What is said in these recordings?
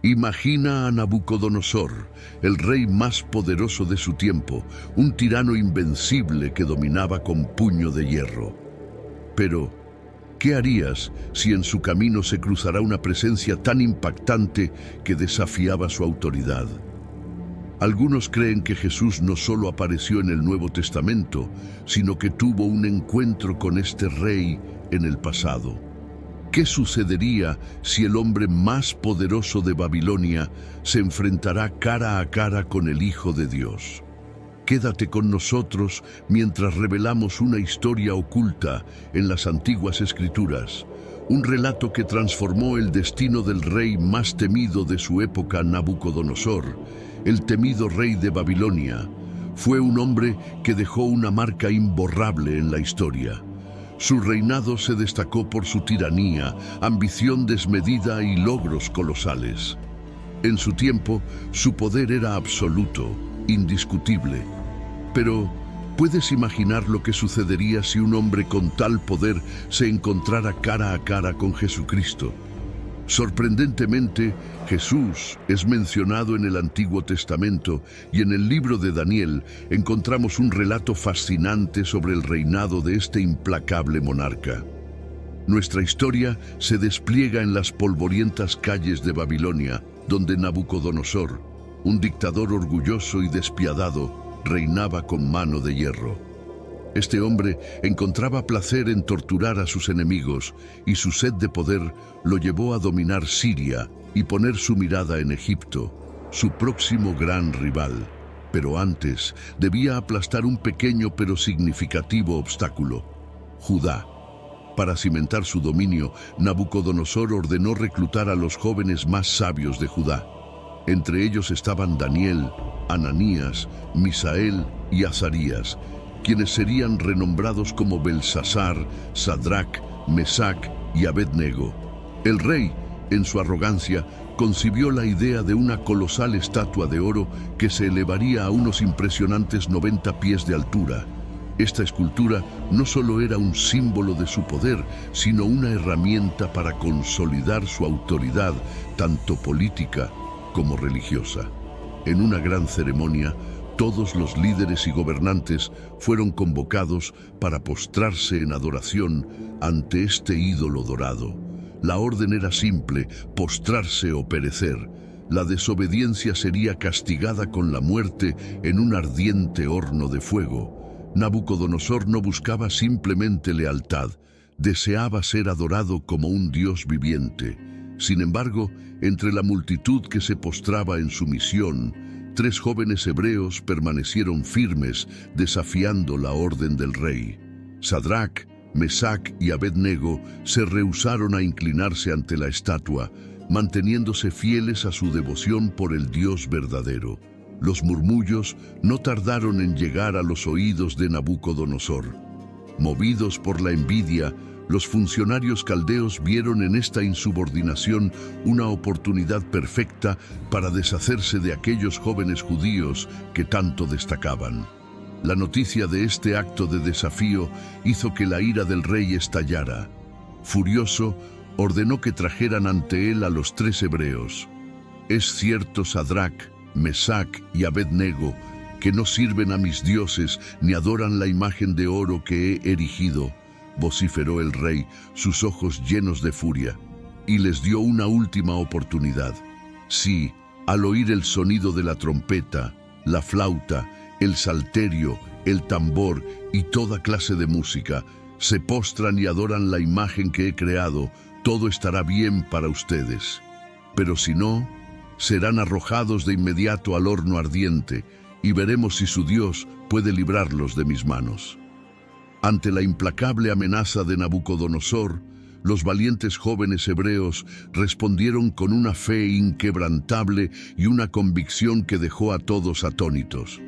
Imagina a Nabucodonosor, el rey más poderoso de su tiempo, un tirano invencible que dominaba con puño de hierro. Pero, ¿qué harías si en su camino se cruzara una presencia tan impactante que desafiaba su autoridad? Algunos creen que Jesús no solo apareció en el Nuevo Testamento, sino que tuvo un encuentro con este rey en el pasado. ¿Qué sucedería si el hombre más poderoso de Babilonia se enfrentará cara a cara con el Hijo de Dios? Quédate con nosotros mientras revelamos una historia oculta en las antiguas Escrituras, un relato que transformó el destino del rey más temido de su época, Nabucodonosor, el temido rey de Babilonia. Fue un hombre que dejó una marca imborrable en la historia. Su reinado se destacó por su tiranía, ambición desmedida y logros colosales. En su tiempo, su poder era absoluto, indiscutible. Pero, ¿puedes imaginar lo que sucedería si un hombre con tal poder se encontrara cara a cara con Jesucristo? Sorprendentemente, Jesús es mencionado en el Antiguo Testamento y en el libro de Daniel encontramos un relato fascinante sobre el reinado de este implacable monarca. Nuestra historia se despliega en las polvorientas calles de Babilonia, donde Nabucodonosor, un dictador orgulloso y despiadado, reinaba con mano de hierro. Este hombre encontraba placer en torturar a sus enemigos y su sed de poder lo llevó a dominar Siria y poner su mirada en Egipto, su próximo gran rival. Pero antes debía aplastar un pequeño pero significativo obstáculo: Judá. Para cimentar su dominio, Nabucodonosor ordenó reclutar a los jóvenes más sabios de Judá. Entre ellos estaban Daniel, Ananías, Misael y Azarías, quienes serían renombrados como Belsasar, Sadrac, Mesac y Abednego. El rey, en su arrogancia, concibió la idea de una colosal estatua de oro que se elevaría a unos impresionantes 90 pies de altura. Esta escultura no solo era un símbolo de su poder, sino una herramienta para consolidar su autoridad, tanto política como religiosa. En una gran ceremonia, todos los líderes y gobernantes fueron convocados para postrarse en adoración ante este ídolo dorado. La orden era simple: postrarse o perecer. La desobediencia sería castigada con la muerte en un ardiente horno de fuego. Nabucodonosor no buscaba simplemente lealtad, deseaba ser adorado como un Dios viviente. Sin embargo, entre la multitud que se postraba en sumisión, 3 jóvenes hebreos permanecieron firmes, desafiando la orden del rey. Sadrac, Mesac y Abednego se rehusaron a inclinarse ante la estatua, manteniéndose fieles a su devoción por el Dios verdadero. Los murmullos no tardaron en llegar a los oídos de Nabucodonosor. Movidos por la envidia, los funcionarios caldeos vieron en esta insubordinación una oportunidad perfecta para deshacerse de aquellos jóvenes judíos que tanto destacaban. La noticia de este acto de desafío hizo que la ira del rey estallara. Furioso, ordenó que trajeran ante él a los 3 hebreos. «Es cierto, Sadrac, Mesac y Abednego, que no sirven a mis dioses ni adoran la imagen de oro que he erigido», vociferó el rey, sus ojos llenos de furia, y les dio una última oportunidad. Sí, al oír el sonido de la trompeta, la flauta, el salterio, el tambor y toda clase de música, se postran y adoran la imagen que he creado, todo estará bien para ustedes. Pero si no, serán arrojados de inmediato al horno ardiente, y veremos si su Dios puede librarlos de mis manos. Ante la implacable amenaza de Nabucodonosor, los valientes jóvenes hebreos respondieron con una fe inquebrantable y una convicción que dejó a todos atónitos.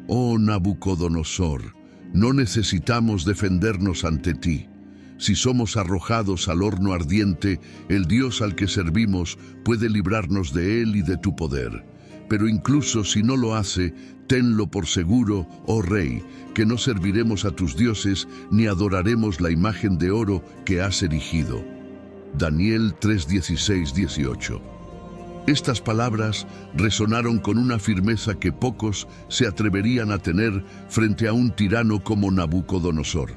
«Oh Nabucodonosor, no necesitamos defendernos ante ti. Si somos arrojados al horno ardiente, el Dios al que servimos puede librarnos de él y de tu poder. Pero incluso si no lo hace, tenlo por seguro, oh rey, que no serviremos a tus dioses ni adoraremos la imagen de oro que has erigido». Daniel 3:16-18. Estas palabras resonaron con una firmeza que pocos se atreverían a tener frente a un tirano como Nabucodonosor.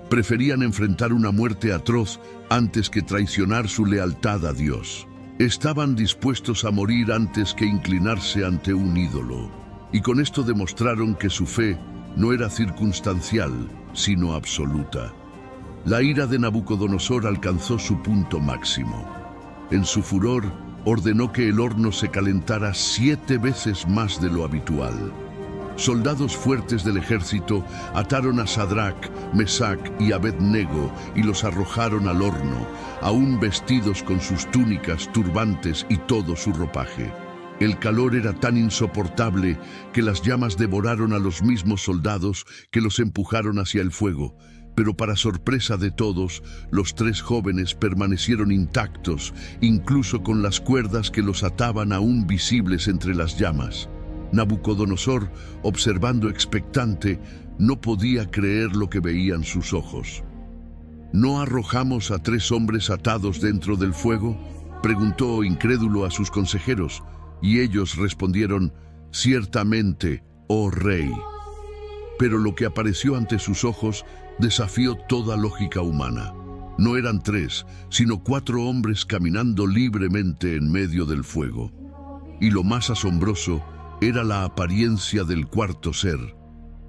Preferían enfrentar una muerte atroz antes que traicionar su lealtad a Dios. Estaban dispuestos a morir antes que inclinarse ante un ídolo. Y con esto demostraron que su fe no era circunstancial, sino absoluta. La ira de Nabucodonosor alcanzó su punto máximo. En su furor, ordenó que el horno se calentara 7 veces más de lo habitual. Soldados fuertes del ejército ataron a Sadrac, Mesac y Abed-Nego y los arrojaron al horno, aún vestidos con sus túnicas, turbantes y todo su ropaje. El calor era tan insoportable que las llamas devoraron a los mismos soldados que los empujaron hacia el fuego. Pero para sorpresa de todos, los 3 jóvenes permanecieron intactos, incluso con las cuerdas que los ataban aún visibles entre las llamas. Nabucodonosor, observando expectante, no podía creer lo que veían sus ojos. ¿No arrojamos a 3 hombres atados dentro del fuego?, preguntó incrédulo a sus consejeros, y ellos respondieron: «Ciertamente, oh rey». Pero lo que apareció ante sus ojos desafió toda lógica humana. No eran 3, sino 4 hombres caminando libremente en medio del fuego. Y lo más asombroso era la apariencia del cuarto ser.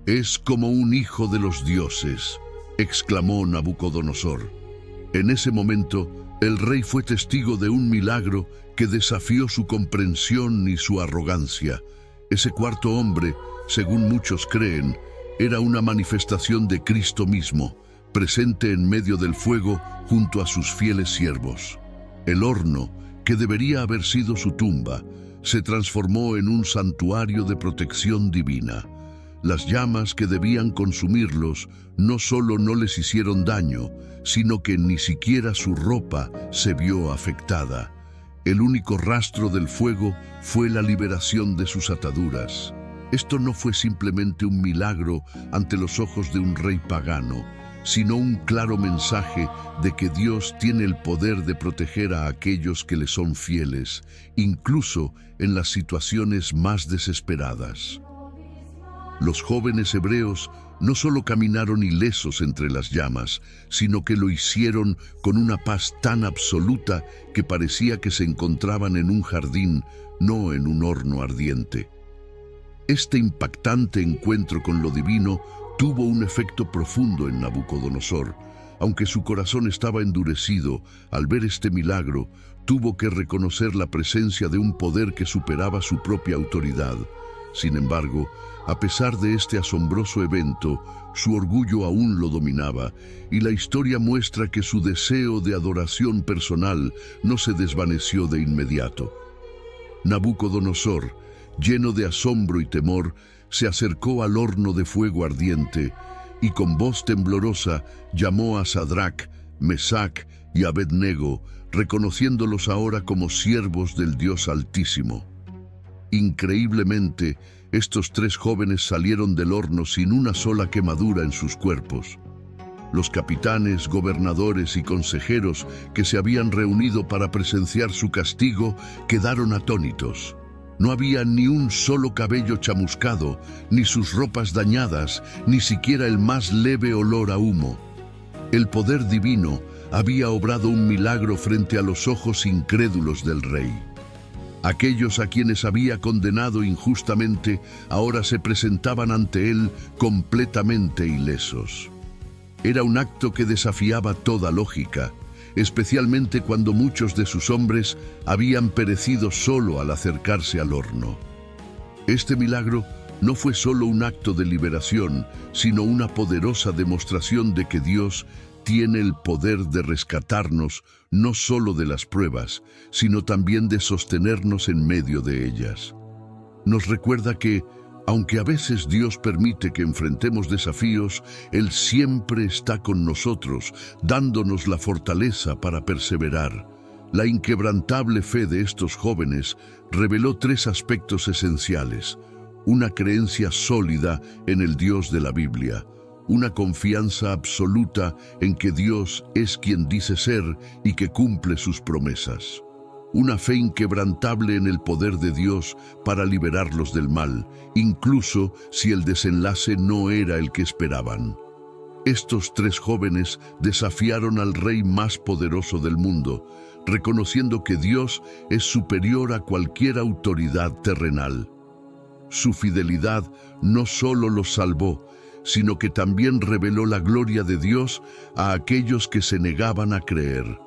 «Es como un hijo de los dioses», exclamó Nabucodonosor. En ese momento, el rey fue testigo de un milagro que desafió su comprensión y su arrogancia. Ese cuarto hombre, según muchos creen, era una manifestación de Cristo mismo, presente en medio del fuego junto a sus fieles siervos. El horno, que debería haber sido su tumba, se transformó en un santuario de protección divina. Las llamas que debían consumirlos no solo no les hicieron daño, sino que ni siquiera su ropa se vio afectada. El único rastro del fuego fue la liberación de sus ataduras. Esto no fue simplemente un milagro ante los ojos de un rey pagano, sino un claro mensaje de que Dios tiene el poder de proteger a aquellos que le son fieles, incluso en las situaciones más desesperadas. Los jóvenes hebreos no solo caminaron ilesos entre las llamas, sino que lo hicieron con una paz tan absoluta que parecía que se encontraban en un jardín, no en un horno ardiente. Este impactante encuentro con lo divino tuvo un efecto profundo en Nabucodonosor. Aunque su corazón estaba endurecido, al ver este milagro, tuvo que reconocer la presencia de un poder que superaba su propia autoridad. Sin embargo, a pesar de este asombroso evento, su orgullo aún lo dominaba, y la historia muestra que su deseo de adoración personal no se desvaneció de inmediato. Nabucodonosor, lleno de asombro y temor, se acercó al horno de fuego ardiente y con voz temblorosa llamó a Sadrac, Mesac y Abed-Nego, reconociéndolos ahora como siervos del Dios Altísimo. Increíblemente, estos 3 jóvenes salieron del horno sin una sola quemadura en sus cuerpos. Los capitanes, gobernadores y consejeros que se habían reunido para presenciar su castigo quedaron atónitos. No había ni un solo cabello chamuscado, ni sus ropas dañadas, ni siquiera el más leve olor a humo. El poder divino había obrado un milagro frente a los ojos incrédulos del rey. Aquellos a quienes había condenado injustamente ahora se presentaban ante él completamente ilesos. Era un acto que desafiaba toda lógica, especialmente cuando muchos de sus hombres habían perecido solo al acercarse al horno. Este milagro no fue solo un acto de liberación, sino una poderosa demostración de que Dios tiene el poder de rescatarnos no solo de las pruebas, sino también de sostenernos en medio de ellas. Nos recuerda que, aunque a veces Dios permite que enfrentemos desafíos, Él siempre está con nosotros, dándonos la fortaleza para perseverar. La inquebrantable fe de estos jóvenes reveló 3 aspectos esenciales: una creencia sólida en el Dios de la Biblia, una confianza absoluta en que Dios es quien dice ser y que cumple sus promesas. una fe inquebrantable en el poder de Dios para liberarlos del mal, incluso si el desenlace no era el que esperaban. Estos tres jóvenes desafiaron al rey más poderoso del mundo, reconociendo que Dios es superior a cualquier autoridad terrenal. Su fidelidad no solo los salvó, sino que también reveló la gloria de Dios a aquellos que se negaban a creer.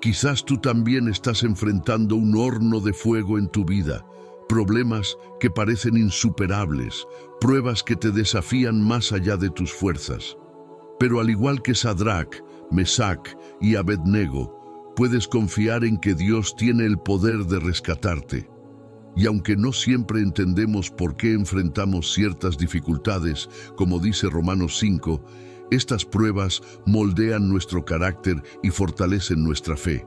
Quizás tú también estás enfrentando un horno de fuego en tu vida, problemas que parecen insuperables, pruebas que te desafían más allá de tus fuerzas. Pero al igual que Sadrach, Mesac y Abednego, puedes confiar en que Dios tiene el poder de rescatarte. Y aunque no siempre entendemos por qué enfrentamos ciertas dificultades, como dice Romanos 5, estas pruebas moldean nuestro carácter y fortalecen nuestra fe.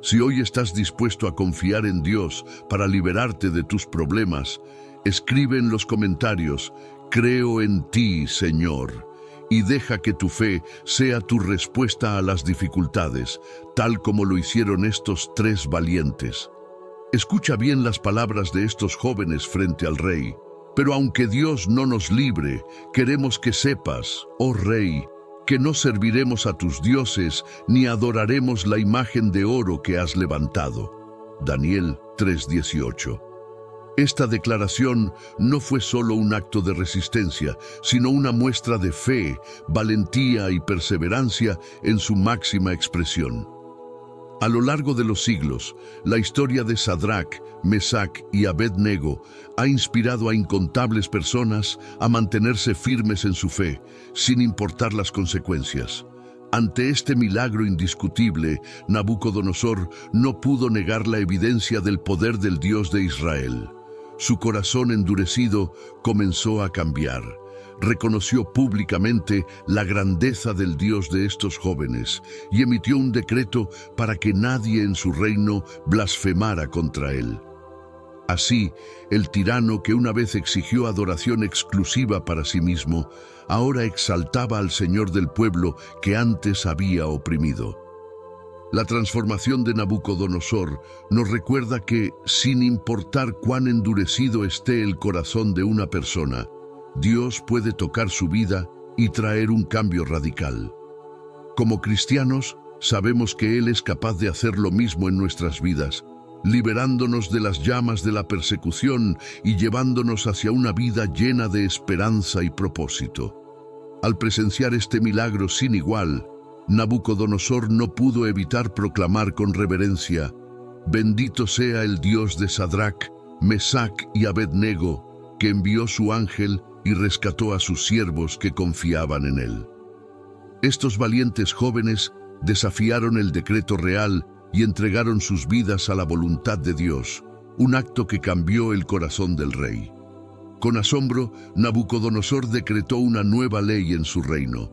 Si hoy estás dispuesto a confiar en Dios para liberarte de tus problemas, escribe en los comentarios: "Creo en ti, Señor", y deja que tu fe sea tu respuesta a las dificultades, tal como lo hicieron estos tres valientes. Escucha bien las palabras de estos jóvenes frente al rey. Pero aunque Dios no nos libre, queremos que sepas, oh rey, que no serviremos a tus dioses ni adoraremos la imagen de oro que has levantado. Daniel 3:18. Esta declaración no fue solo un acto de resistencia, sino una muestra de fe, valentía y perseverancia en su máxima expresión. A lo largo de los siglos, la historia de Sadrach, Mesac y Abednego ha inspirado a incontables personas a mantenerse firmes en su fe, sin importar las consecuencias. Ante este milagro indiscutible, Nabucodonosor no pudo negar la evidencia del poder del Dios de Israel. Su corazón endurecido comenzó a cambiar. Reconoció públicamente la grandeza del Dios de estos jóvenes y emitió un decreto para que nadie en su reino blasfemara contra él. Así, el tirano que una vez exigió adoración exclusiva para sí mismo, ahora exaltaba al Señor del pueblo que antes había oprimido. La transformación de Nabucodonosor nos recuerda que, sin importar cuán endurecido esté el corazón de una persona, Dios puede tocar su vida y traer un cambio radical. Como cristianos, sabemos que Él es capaz de hacer lo mismo en nuestras vidas, liberándonos de las llamas de la persecución y llevándonos hacia una vida llena de esperanza y propósito. Al presenciar este milagro sin igual, Nabucodonosor no pudo evitar proclamar con reverencia: "Bendito sea el Dios de Sadrach, Mesac y Abednego, que envió su ángel y rescató a sus siervos que confiaban en él". Estos valientes jóvenes desafiaron el decreto real y entregaron sus vidas a la voluntad de Dios, un acto que cambió el corazón del rey. Con asombro, Nabucodonosor decretó una nueva ley en su reino.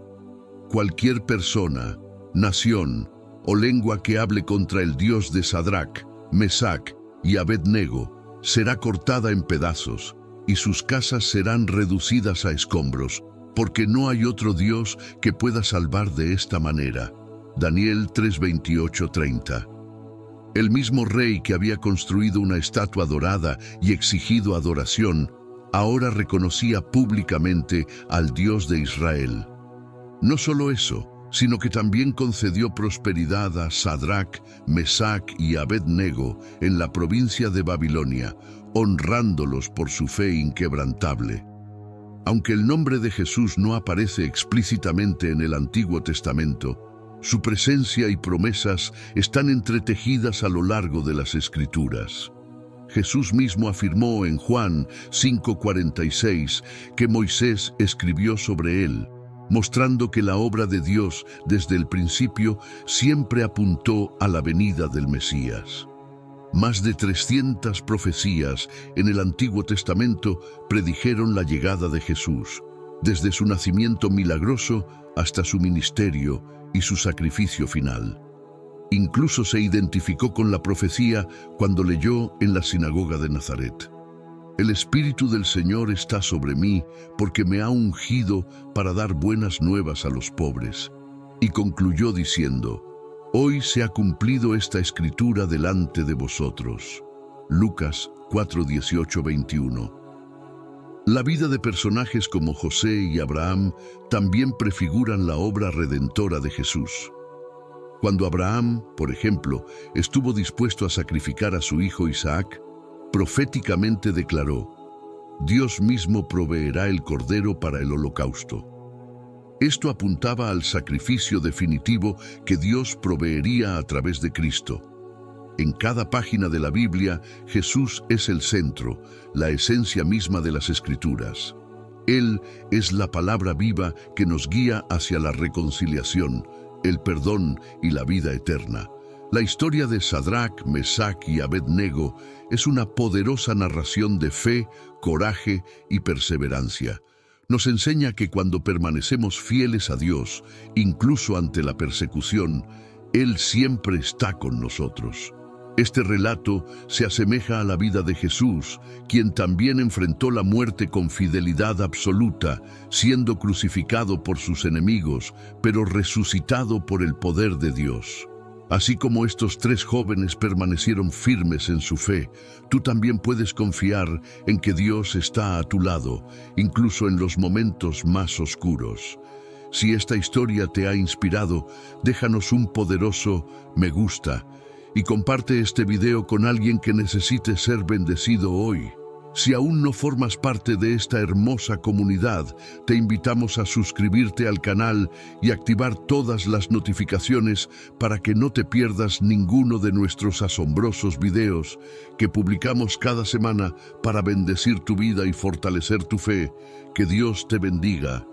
Cualquier persona, nación o lengua que hable contra el Dios de Sadrach, Mesac y Abednego será cortada en pedazos, y sus casas serán reducidas a escombros, porque no hay otro Dios que pueda salvar de esta manera. Daniel 3:28-30. El mismo rey que había construido una estatua dorada y exigido adoración, ahora reconocía públicamente al Dios de Israel. No solo eso, sino que también concedió prosperidad a Sadrach, Mesac y Abednego en la provincia de Babilonia, honrándolos por su fe inquebrantable. Aunque el nombre de Jesús no aparece explícitamente en el Antiguo Testamento, su presencia y promesas están entretejidas a lo largo de las Escrituras. Jesús mismo afirmó en Juan 5:46 que Moisés escribió sobre él, mostrando que la obra de Dios desde el principio siempre apuntó a la venida del Mesías. Más de 300 profecías en el Antiguo Testamento predijeron la llegada de Jesús, desde su nacimiento milagroso hasta su ministerio y su sacrificio final. Incluso se identificó con la profecía cuando leyó en la sinagoga de Nazaret: "El Espíritu del Señor está sobre mí, porque me ha ungido para dar buenas nuevas a los pobres". Y concluyó diciendo: Hoy se ha cumplido esta escritura delante de vosotros. Lucas 4, 18, 21. La vida de personajes como José y Abraham también prefiguran la obra redentora de Jesús. Cuando Abraham, por ejemplo, estuvo dispuesto a sacrificar a su hijo Isaac, proféticamente declaró: Dios mismo proveerá el cordero para el holocausto. Esto apuntaba al sacrificio definitivo que Dios proveería a través de Cristo. En cada página de la Biblia, Jesús es el centro, la esencia misma de las Escrituras. Él es la palabra viva que nos guía hacia la reconciliación, el perdón y la vida eterna. La historia de Sadrach, Mesach y Abed-Nego es una poderosa narración de fe, coraje y perseverancia. Nos enseña que cuando permanecemos fieles a Dios, incluso ante la persecución, Él siempre está con nosotros. Este relato se asemeja a la vida de Jesús, quien también enfrentó la muerte con fidelidad absoluta, siendo crucificado por sus enemigos, pero resucitado por el poder de Dios. Así como estos tres jóvenes permanecieron firmes en su fe, tú también puedes confiar en que Dios está a tu lado, incluso en los momentos más oscuros. Si esta historia te ha inspirado, déjanos un poderoso me gusta y comparte este video con alguien que necesite ser bendecido hoy. Si aún no formas parte de esta hermosa comunidad, te invitamos a suscribirte al canal y activar todas las notificaciones para que no te pierdas ninguno de nuestros asombrosos videos que publicamos cada semana para bendecir tu vida y fortalecer tu fe. Que Dios te bendiga.